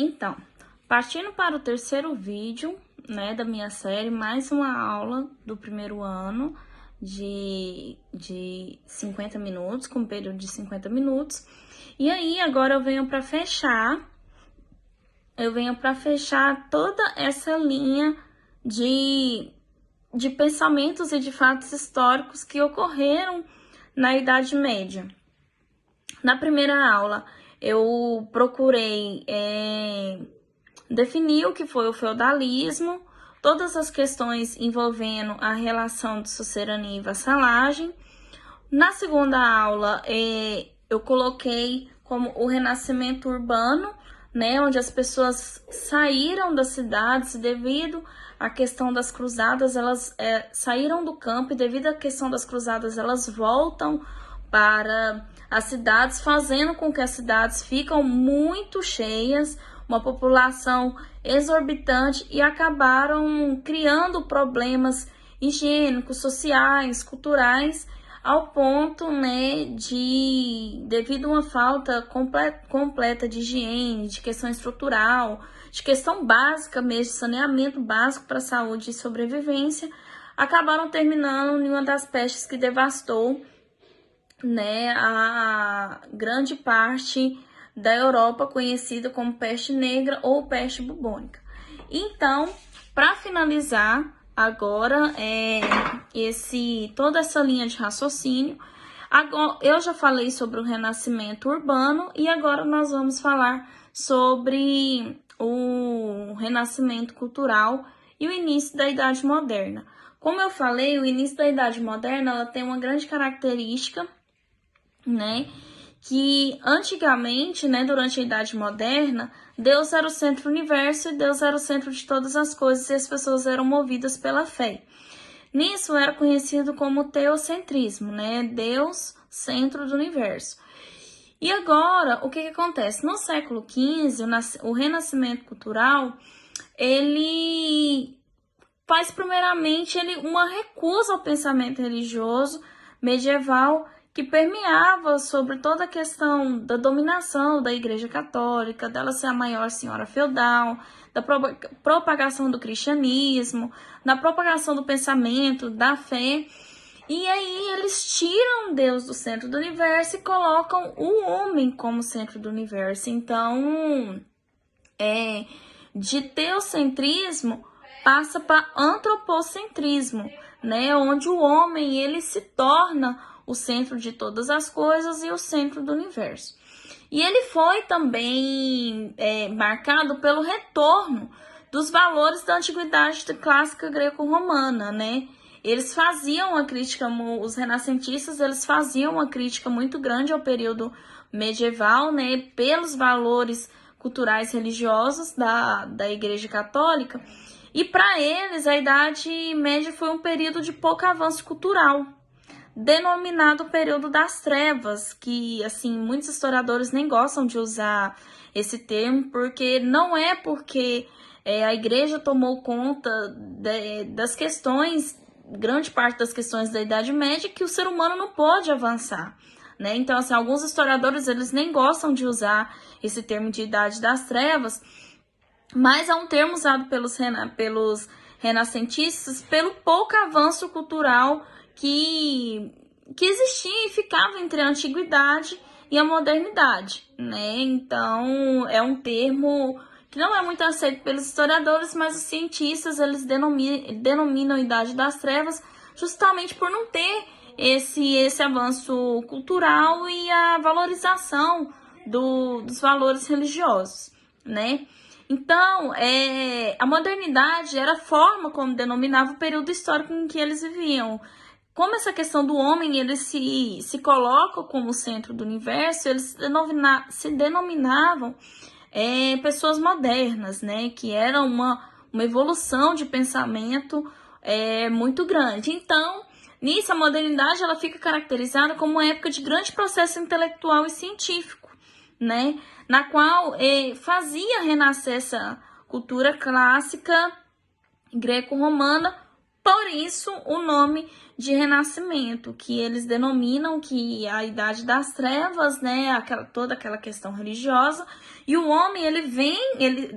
Então, partindo para o terceiro vídeo, né, da minha série, mais uma aula do primeiro ano de 50 minutos, com um período de 50 minutos. E aí, agora eu venho para fechar toda essa linha de pensamentos e de fatos históricos que ocorreram na Idade Média. Na primeira aula, eu procurei definir o que foi o feudalismo, todas as questões envolvendo a relação de sucerania e vassalagem. Na segunda aula, eu coloquei como o renascimento urbano, né, onde as pessoas saíram das cidades devido à questão das cruzadas, elas saíram do campo e devido à questão das cruzadas, elas voltam para as cidades, fazendo com que as cidades ficam muito cheias, uma população exorbitante, e acabaram criando problemas higiênicos, sociais, culturais, ao ponto, né, devido a uma falta completa de higiene, de questão estrutural, de questão básica mesmo, de saneamento básico para a saúde e sobrevivência, acabaram terminando em uma das pestes que devastou, né, a grande parte da Europa, conhecida como peste negra ou peste bubônica. Então, para finalizar agora toda essa linha de raciocínio, agora, eu já falei sobre o renascimento urbano e agora nós vamos falar sobre o renascimento cultural e o início da Idade Moderna. Como eu falei, o início da Idade Moderna ela tem uma grande característica, né, que antigamente, né, durante a Idade Moderna, Deus era o centro do universo e Deus era o centro de todas as coisas e as pessoas eram movidas pela fé. Nisso era conhecido como teocentrismo, né, Deus, centro do universo. E agora, o que acontece? No século XV, o renascimento cultural, ele faz primeiramente uma recusa ao pensamento religioso medieval que permeava sobre toda a questão da dominação da Igreja Católica, dela ser a maior senhora feudal, da propagação do cristianismo, da propagação do pensamento, da fé. E aí eles tiram Deus do centro do universo e colocam o homem como centro do universo. Então, de teocentrismo passa para antropocentrismo, né, onde o homem ele se torna o centro de todas as coisas e o centro do universo. E ele foi também marcado pelo retorno dos valores da antiguidade clássica greco-romana, né? Eles faziam a crítica, os renascentistas, eles faziam uma crítica muito grande ao período medieval, né, pelos valores culturais religiosos da Igreja Católica. E para eles, a Idade Média foi um período de pouco avanço cultural, denominado período das trevas, que, assim, muitos historiadores nem gostam de usar esse termo, porque não é porque a igreja tomou conta das questões, grande parte das questões da Idade Média, que o ser humano não pode avançar, né? Então, assim, alguns historiadores, eles nem gostam de usar esse termo de Idade das Trevas, mas é um termo usado pelos renascentistas pelo pouco avanço cultural que existia e ficava entre a antiguidade e a modernidade, né? Então, é um termo que não é muito aceito pelos historiadores, mas os cientistas, eles denominam a Idade das Trevas justamente por não ter esse avanço cultural e a valorização dos valores religiosos, né? Então, a modernidade era a forma como denominava o período histórico em que eles viviam. Como essa questão do homem, ele se coloca como centro do universo, eles se denominavam pessoas modernas, né? Que era uma evolução de pensamento muito grande. Então, nisso, a modernidade ela fica caracterizada como uma época de grande processo intelectual e científico, né? Na qual fazia renascer essa cultura clássica greco-romana Por isso, o nome de Renascimento, que eles denominam que a Idade das Trevas, né, toda aquela questão religiosa, e o homem,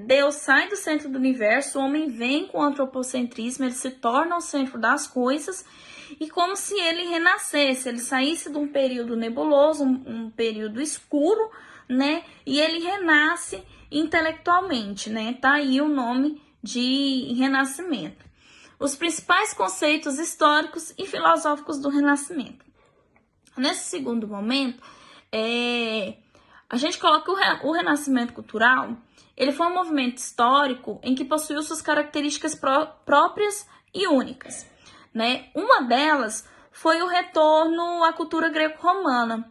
Deus sai do centro do universo, o homem vem com o antropocentrismo, ele se torna o centro das coisas, e como se ele renascesse, ele saísse de um período nebuloso, um período escuro, né, e ele renasce intelectualmente, né, tá aí o nome de Renascimento. Os principais conceitos históricos e filosóficos do Renascimento. Nesse segundo momento, a gente coloca o Renascimento cultural, ele foi um movimento histórico em que possuiu suas características próprias e únicas, né? Uma delas foi o retorno à cultura greco-romana.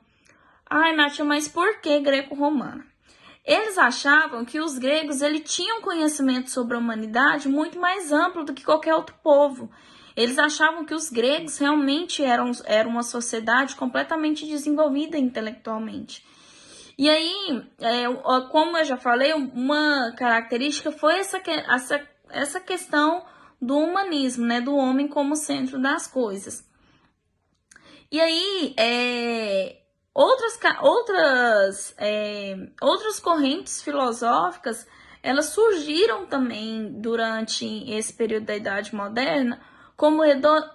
Ai, Nath, mas por que greco-romana? Eles achavam que os gregos tinham conhecimento sobre a humanidade muito mais amplo do que qualquer outro povo. Eles achavam que os gregos realmente eram uma sociedade completamente desenvolvida intelectualmente. E aí, como eu já falei, uma característica foi essa questão do humanismo, né, do homem como centro das coisas. E aí, outras correntes filosóficas, elas surgiram também durante esse período da Idade Moderna, como o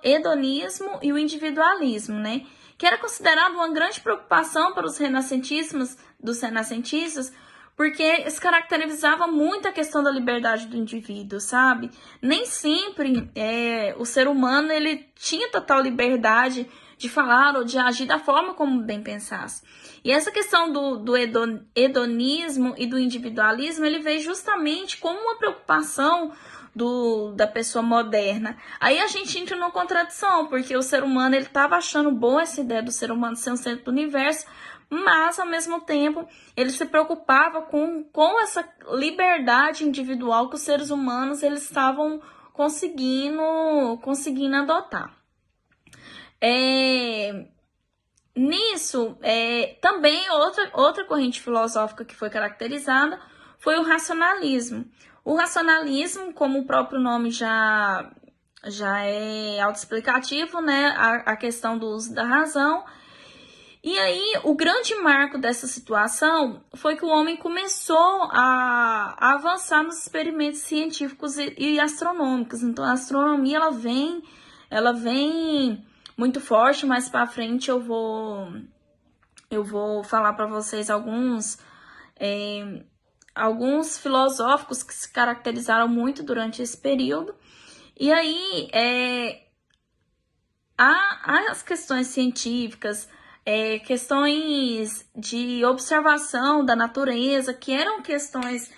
hedonismo e o individualismo, né? Que era considerado uma grande preocupação para os renascentistas, porque se caracterizava muito a questão da liberdade do indivíduo, sabe? Nem sempre o ser humano ele tinha total liberdade de falar ou de agir da forma como bem pensasse. E essa questão do hedonismo e do individualismo, ele veio justamente como uma preocupação da pessoa moderna. Aí a gente entra numa contradição, porque o ser humano ele estava achando boa essa ideia do ser humano ser um centro do universo, mas ao mesmo tempo ele se preocupava com essa liberdade individual que os seres humanos eles estavam conseguindo adotar. Nisso, também outra corrente filosófica que foi caracterizada foi o racionalismo. O racionalismo, como o próprio nome já é autoexplicativo, né? A questão do uso da razão. E aí, o grande marco dessa situação foi que o homem começou a avançar nos experimentos científicos e astronômicos. Então, a astronomia, ela vem muito forte. Mais para frente eu vou falar para vocês alguns filosóficos que se caracterizaram muito durante esse período. E aí as questões científicas, questões de observação da natureza, que eram questões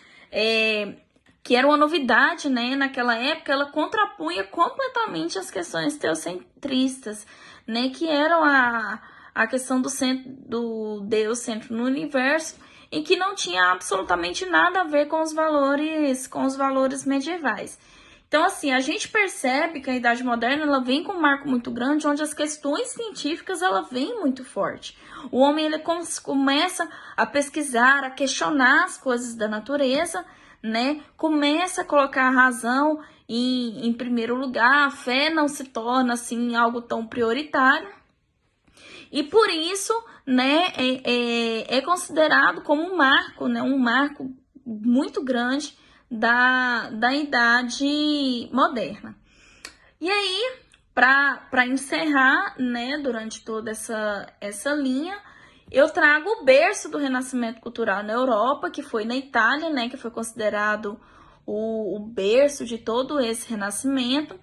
que era uma novidade, né? Naquela época, ela contrapunha completamente as questões teocentristas, né? Que eram a questão do Deus centro no universo, e que não tinha absolutamente nada a ver com os valores medievais. Então, assim, a gente percebe que a Idade Moderna ela vem com um marco muito grande, onde as questões científicas ela vem muito forte. O homem ele começa a pesquisar, a questionar as coisas da natureza, né? Começa a colocar a razão em primeiro lugar, a fé não se torna assim algo tão prioritário. E por isso, né, é considerado como um marco, né, um marco muito grande da Idade Moderna. E aí, para encerrar, né, durante toda essa linha, eu trago o berço do Renascimento cultural na Europa, que foi na Itália, né, que foi considerado o berço de todo esse Renascimento.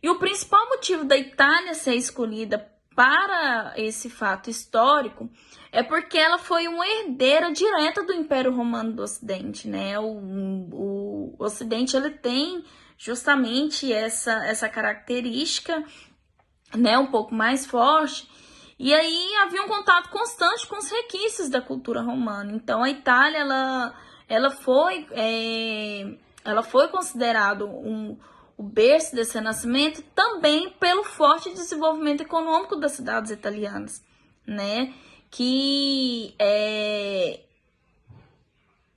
E o principal motivo da Itália ser escolhida para esse fato histórico é porque ela foi uma herdeira direta do Império Romano do Ocidente, né? O Ocidente ele tem justamente essa característica, né, um pouco mais forte. E aí havia um contato constante com os requisitos da cultura romana. Então a Itália ela foi considerado o berço desse renascimento também pelo forte desenvolvimento econômico das cidades italianas, né? Que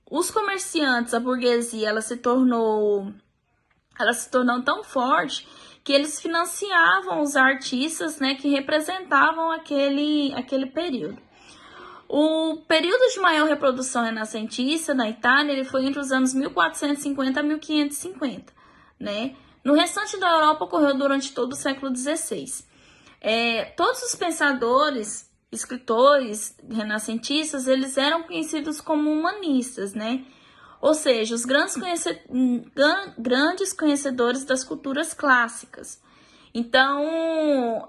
os comerciantes, a burguesia, ela se tornou tão forte que eles financiavam os artistas, né, que representavam aquele período. O período de maior reprodução renascentista na Itália ele foi entre os anos 1450 a 1550, né? No restante da Europa ocorreu durante todo o século XVI. Todos os pensadores, escritores renascentistas, eles eram conhecidos como humanistas, né? Ou seja, os grandes conhecedores das culturas clássicas. Então,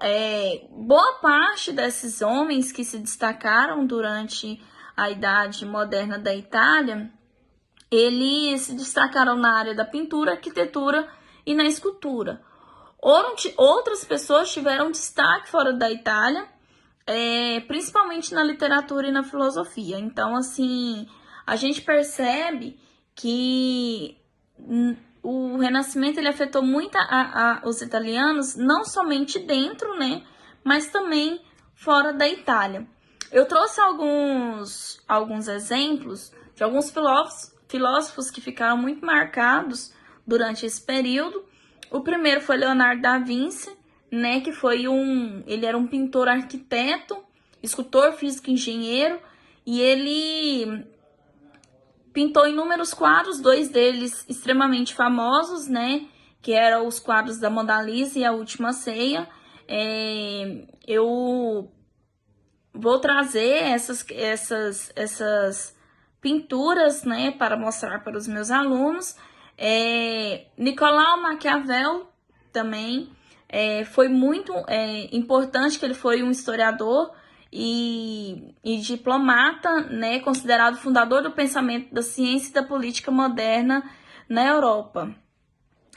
boa parte desses homens que se destacaram durante a Idade Moderna da Itália, eles se destacaram na área da pintura, arquitetura e na escultura. Outras pessoas tiveram destaque fora da Itália, principalmente na literatura e na filosofia. Então, assim, a gente percebe que o Renascimento ele afetou muito os italianos, não somente dentro, né, mas também fora da Itália. Eu trouxe alguns exemplos de alguns filósofos que ficaram muito marcados durante esse período. O primeiro foi Leonardo da Vinci, né, que ele era um pintor, arquiteto, escultor, físico, engenheiro, e ele pintou inúmeros quadros, 2 deles extremamente famosos, né, que eram os quadros da Mona Lisa e a Última Ceia. Eu vou trazer essas pinturas, né, para mostrar para os meus alunos. Nicolau Maquiavel também foi muito importante, que ele foi um historiador e diplomata, né, considerado fundador do pensamento da ciência e da política moderna na Europa.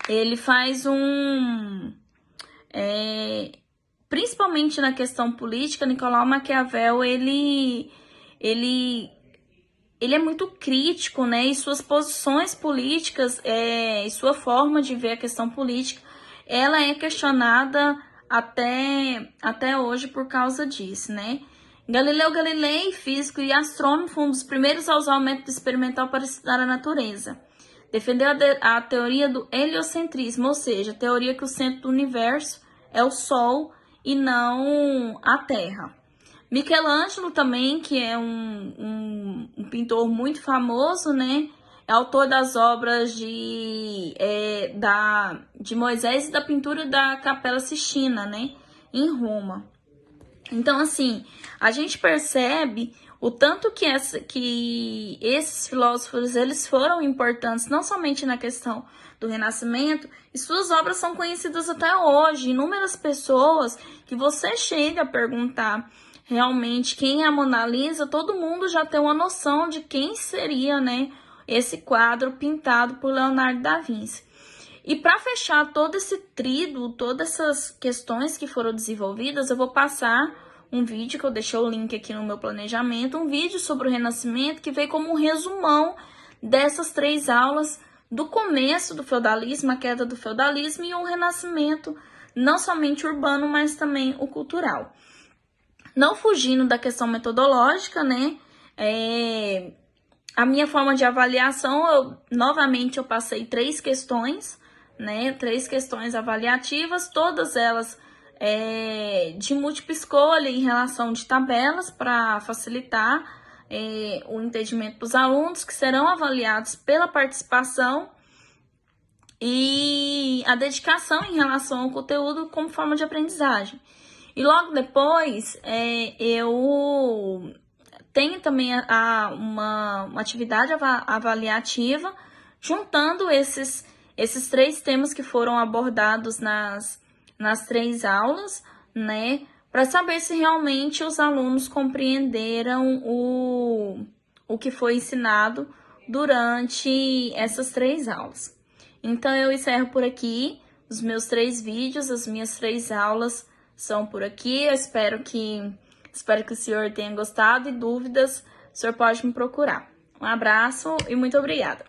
Ele faz principalmente na questão política, Nicolau Maquiavel, ele é muito crítico, né, e suas posições políticas e sua forma de ver a questão política, ela é questionada até hoje por causa disso, né. Galileu Galilei, físico e astrônomo, foi um dos primeiros a usar o método experimental para estudar a natureza. Defendeu a teoria do heliocentrismo, ou seja, a teoria que o centro do universo é o Sol e não a Terra. Michelangelo também, que é um pintor muito famoso, né? É autor das obras de Moisés e da pintura da Capela Sistina, né? Em Roma. Então, assim, a gente percebe o tanto que esses filósofos eles foram importantes, não somente na questão do Renascimento, e suas obras são conhecidas até hoje. Inúmeras pessoas que você chega a perguntar realmente quem é a Mona Lisa, todo mundo já tem uma noção de quem seria, né, esse quadro pintado por Leonardo da Vinci. E para fechar todo esse tríduo, todas essas questões que foram desenvolvidas, eu vou passar um vídeo que eu deixei o link aqui no meu planejamento, um vídeo sobre o Renascimento que veio como um resumão dessas 3 aulas do começo do feudalismo, a queda do feudalismo e o Renascimento, não somente urbano, mas também o cultural. Não fugindo da questão metodológica, né? A minha forma de avaliação, novamente eu passei 3 questões, né? 3 questões avaliativas, todas elas de múltipla escolha em relação de tabelas para facilitar o entendimento dos alunos, que serão avaliados pela participação e a dedicação em relação ao conteúdo como forma de aprendizagem. E logo depois eu tenho também uma atividade avaliativa juntando esses 3 temas que foram abordados nas 3 aulas, né, para saber se realmente os alunos compreenderam o que foi ensinado durante essas 3 aulas. Então, eu encerro por aqui os meus 3 vídeos, as minhas 3 aulas são por aqui. Eu espero que o senhor tenha gostado, e dúvidas, o senhor pode me procurar. Um abraço e muito obrigada!